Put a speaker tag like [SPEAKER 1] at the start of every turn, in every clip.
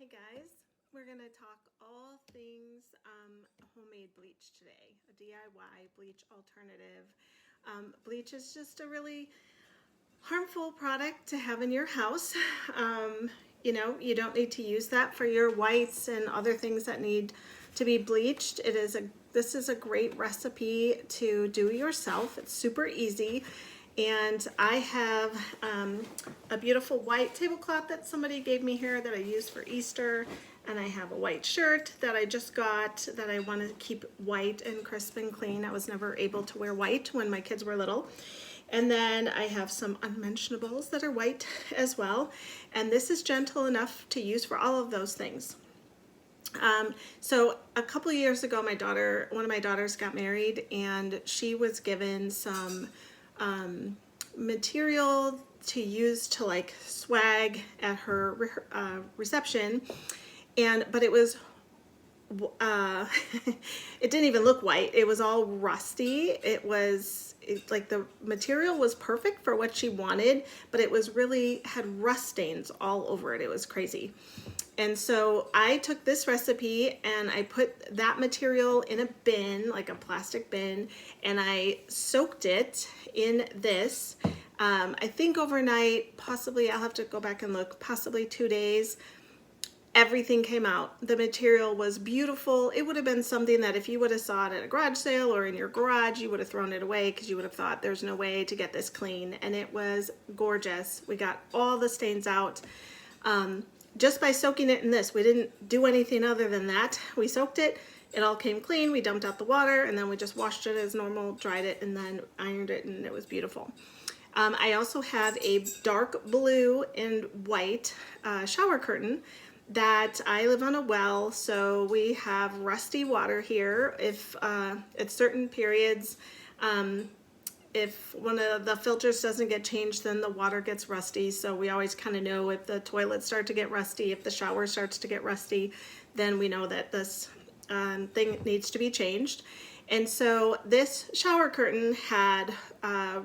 [SPEAKER 1] Hey guys, we're going to talk all things homemade bleach today, a DIY bleach alternative. Bleach is just a really harmful product to have in your house. You don't need to use that for your whites and other things that need to be bleached. This is a great recipe to do yourself. It's super easy. And I have a beautiful white tablecloth that somebody gave me here that I used for Easter. And I have a white shirt that I just got that I want to keep white and crisp and clean. I was never able to wear white when my kids were little. And then I have some unmentionables that are white as well. And this is gentle enough to use for all of those things. So a couple of years ago, one of my daughters got married, and she was given some material to use to like swag at her reception, but it was it didn't even look white. It was all rusty. Like the material was perfect for what she wanted, but it was really had rust stains all over it. It was crazy. And so I took this recipe and I put that material in a bin, like a plastic bin, and I soaked it in this. I think overnight, possibly, I'll have to go back and look, possibly 2 days. Everything came out. The material was beautiful. It would have been something that if you would have saw it at a garage sale or in your garage, you would have thrown it away because you would have thought there's no way to get this clean. And it was gorgeous. We got all the stains out. Just by soaking it in this. We didn't do anything other than that. We soaked it, it all came clean, we dumped out the water, and then we just washed it as normal, dried it, and then ironed it, and it was beautiful. I also have a dark blue and white shower curtain that I live on a well, so we have rusty water here. If at certain periods, if one of the filters doesn't get changed, then the water gets rusty. So we always kind of know if the toilets start to get rusty, if the shower starts to get rusty, then we know that this thing needs to be changed. And so this shower curtain had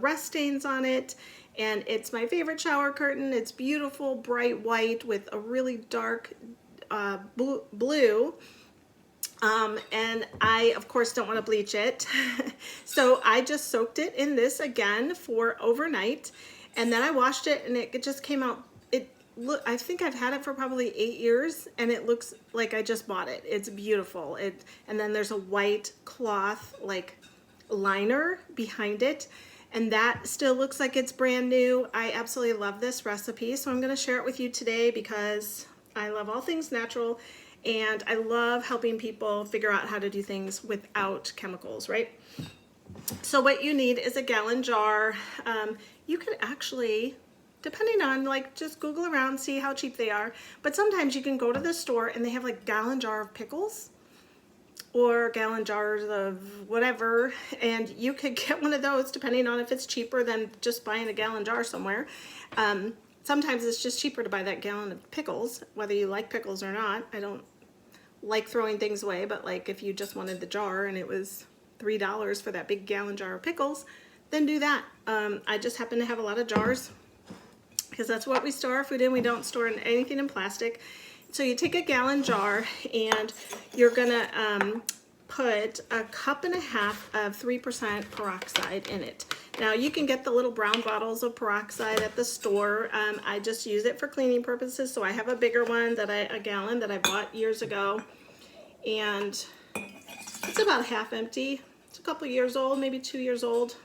[SPEAKER 1] rust stains on it, and it's my favorite shower curtain. It's beautiful, bright white with a really dark blue. And I, of course, don't want to bleach it. So I just soaked it in this again for overnight. And then I washed it, and it just came out. I think I've had it for probably 8 years, and it looks like I just bought it. It's beautiful. And then there's a white cloth like liner behind it. And that still looks like it's brand new. I absolutely love this recipe. So I'm going to share it with you today because I love all things natural. And I love helping people figure out how to do things without chemicals, right? So what you need is a gallon jar. You could actually, depending on, like, just Google around, see how cheap they are. But sometimes you can go to the store and they have like gallon jar of pickles or gallon jars of whatever. And you could get one of those depending on if it's cheaper than just buying a gallon jar somewhere. Sometimes it's just cheaper to buy that gallon of pickles, whether you like pickles or not. I don't like throwing things away, but like if you just wanted the jar and it was $3 for that big gallon jar of pickles, then do that. I just happen to have a lot of jars because that's what we store our food in. We don't store anything in plastic. So you take a gallon jar and you're gonna put 1.5 cups of 3% peroxide in it. Now you can get the little brown bottles of peroxide at the store. I just use it for cleaning purposes, so I have a bigger one a gallon that I bought years ago, and it's about half empty. It's a couple years old, maybe 2 years old.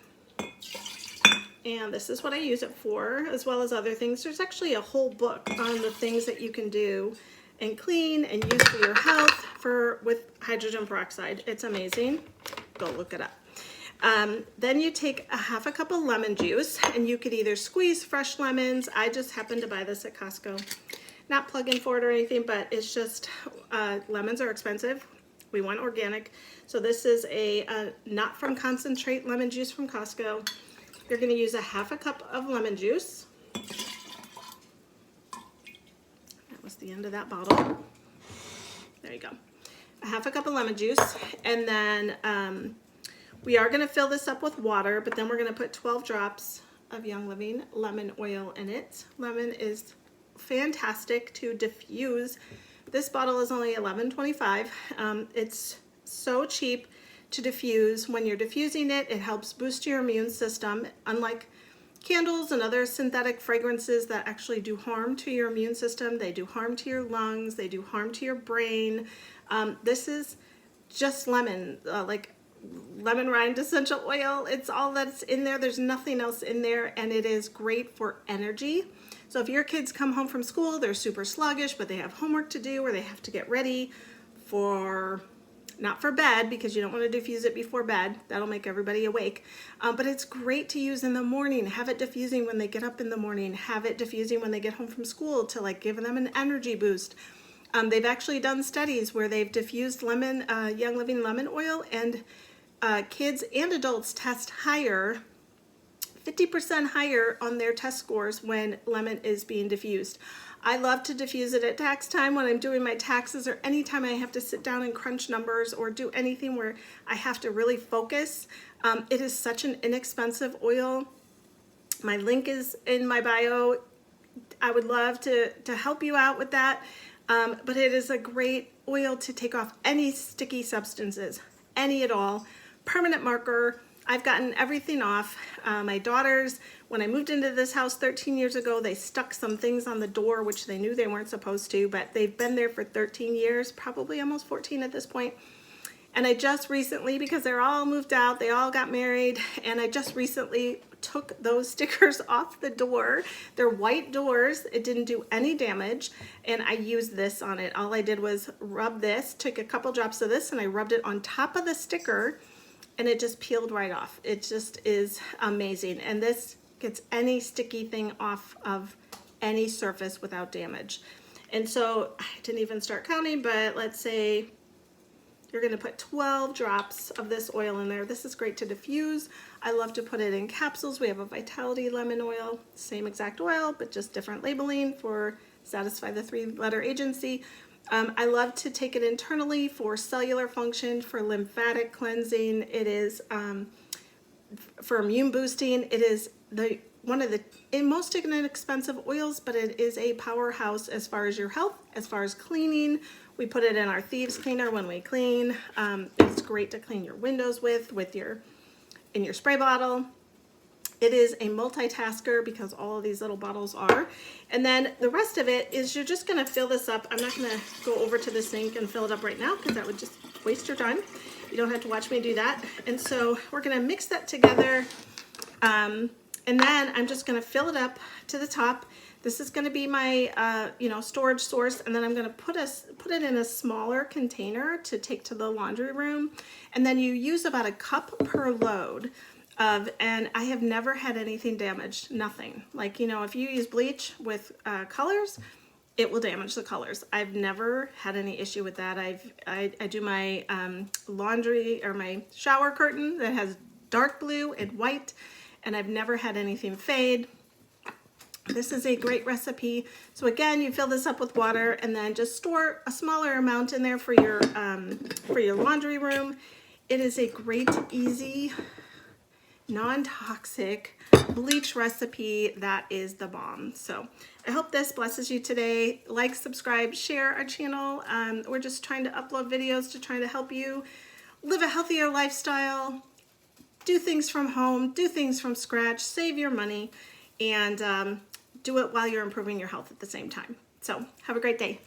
[SPEAKER 1] And this is what I use it for, as well as other things. There's actually a whole book on the things that you can do and clean and use for your health with hydrogen peroxide. It's amazing. Go look it up. Then you take 1/2 cup of lemon juice, and you could either squeeze fresh lemons. I just happen to buy this at Costco. Not plug-in for it or anything, but it's just lemons are expensive. We want organic. So this is a not from concentrate lemon juice from Costco. You're going to use 1/2 cup of lemon juice. That was the end of that bottle. There you go. 1/2 cup of lemon juice, and then we are going to fill this up with water, but then we're going to put 12 drops of Young Living lemon oil in it. Lemon is fantastic to diffuse This bottle is only $11.25. It's so cheap to diffuse. When you're diffusing it, it helps boost your immune system. Unlike candles and other synthetic fragrances that actually do harm to your immune system, they do harm to your lungs, they do harm to your brain. This is just lemon, like lemon rind essential oil. It's all that's in there. There's nothing else in there, and it is great for energy. So if your kids come home from school, they're super sluggish, but they have homework to do or they have to get ready for, not for bed, because you don't want to diffuse it before bed. That'll make everybody awake. But it's great to use in the morning. Have it diffusing when they get up in the morning. Have it diffusing when they get home from school to like give them an energy boost. They've actually done studies where they've diffused lemon, Young Living lemon oil, and kids and adults test higher, 50% higher on their test scores when lemon is being diffused. I love to diffuse it at tax time when I'm doing my taxes, or anytime I have to sit down and crunch numbers or do anything where I have to really focus. It is such an inexpensive oil. My link is in my bio. I would love to help you out with that. But it is a great oil to take off any sticky substances, any at all. Permanent marker. I've gotten everything off. My daughters, when I moved into this house 13 years ago, they stuck some things on the door, which they knew they weren't supposed to, but they've been there for 13 years, probably almost 14 at this point. And I just recently, because they're all moved out, they all got married, and I just recently took those stickers off the door. They're white doors. It didn't do any damage, and I used this on it. All I did was rub this, took a couple drops of this, and I rubbed it on top of the sticker, and it just peeled right off. It just is amazing. And this gets any sticky thing off of any surface without damage. And so I didn't even start counting, but let's say you're gonna put 12 drops of this oil in there. This is great to diffuse. I love to put it in capsules. We have a Vitality lemon oil, same exact oil, but just different labeling for satisfy the 3-letter agency. I love to take it internally for cellular function, for lymphatic cleansing. It is for immune boosting. It is one of the most inexpensive oils, but it is a powerhouse as far as your health, as far as cleaning. We put it in our thieves cleaner when we clean. It's great to clean your windows in your spray bottle. It is a multitasker because all of these little bottles are. And then the rest of it is you're just gonna fill this up. I'm not gonna go over to the sink and fill it up right now because that would just waste your time. You don't have to watch me do that. And so we're gonna mix that together. And then I'm just gonna fill it up to the top. This is gonna be my storage source, and then I'm gonna put it in a smaller container to take to the laundry room. And then you use about a cup per load. And I have never had anything damaged, nothing. Like, if you use bleach with colors, it will damage the colors. I've never had any issue with that. I do my laundry or my shower curtain that has dark blue and white, and I've never had anything fade. This is a great recipe. So again, you fill this up with water and then just store a smaller amount in there for your laundry room. It is a great, easy, non-toxic bleach recipe that is the bomb. So I hope this blesses you today. Like, subscribe, share our channel. We're just trying to upload videos to try to help you live a healthier lifestyle, do things from home, do things from scratch, save your money, and do it while you're improving your health at the same time. So have a great day.